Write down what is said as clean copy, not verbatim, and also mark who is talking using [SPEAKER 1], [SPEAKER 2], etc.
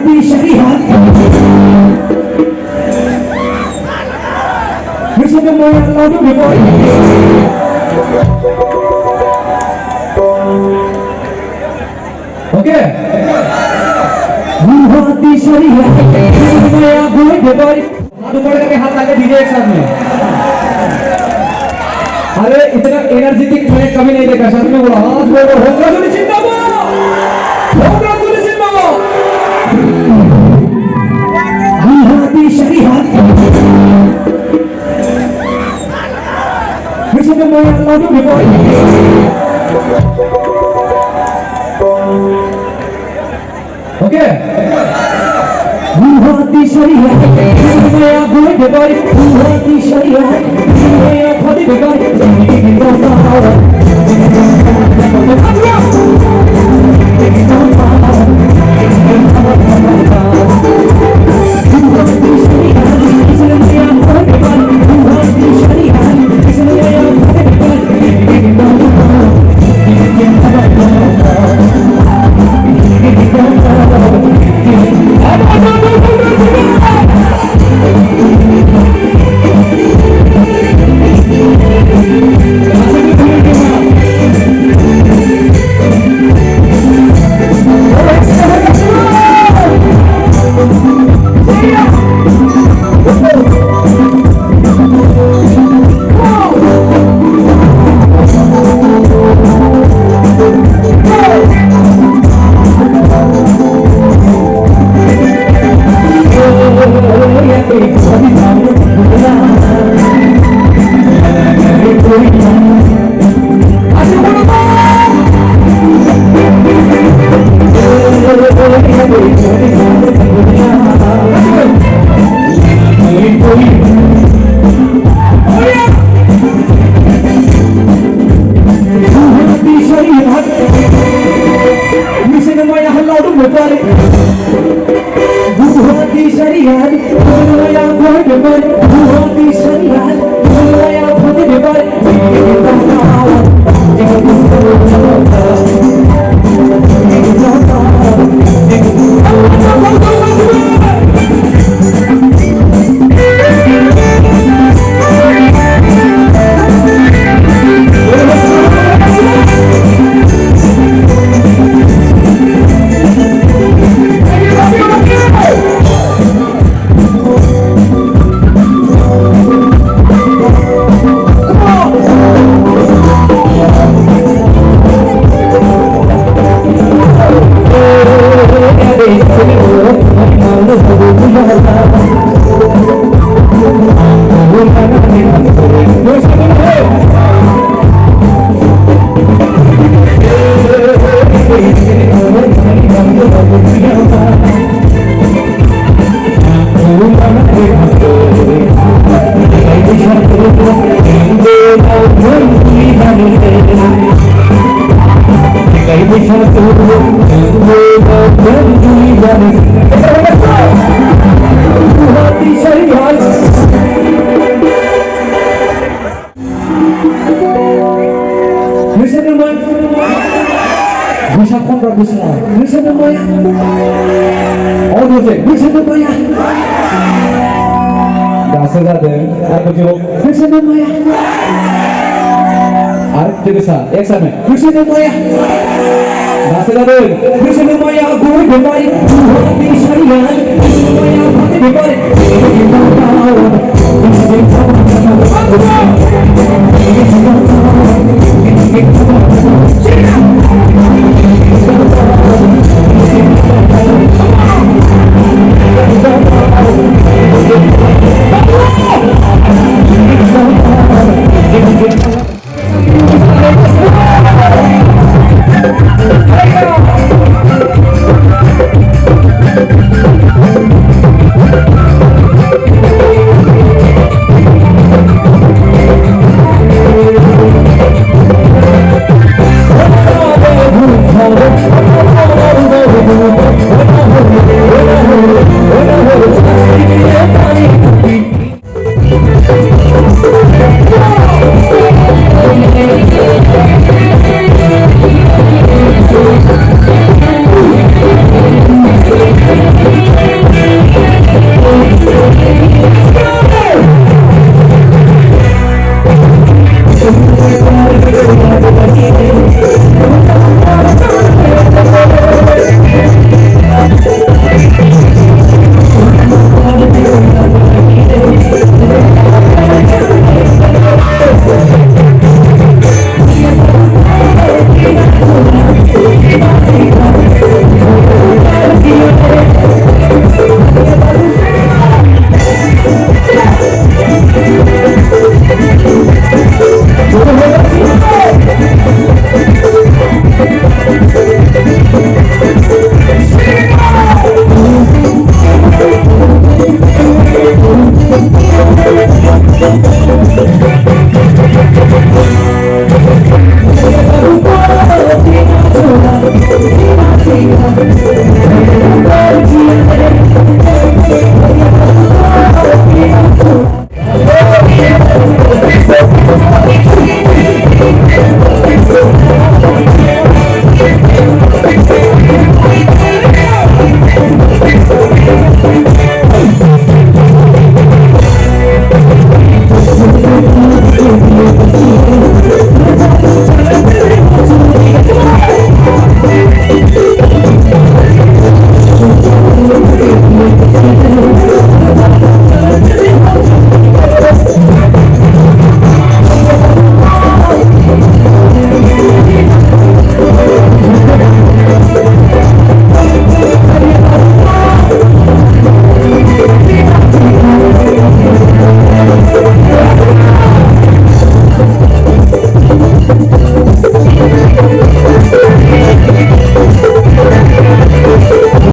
[SPEAKER 1] Muhadi Syariat bersama Moyang Lalu Boy. Oke. Muhadi Syariat Moyang Boy. हाथ ऊपर करके हाथ आगे दीजिए एक साथ में। अरे इतना एनर्जेटिक मैंने कभी नहीं देखा। साथ में बोला हाथ बोलो होगा तो जिंदाबाद, होगा तो जिंदाबाद। मुहादी शरीयत फिर से मैं लाडू बोल। Okay Muhadi Syariat Moya Boy Boy Muhadi Syariat Moya Boy Boy एक समय फिर से मोया दासला दे फिर से मोया गोई बेमारी मुहादी शरीयत मोया भाती बेमारी Iyon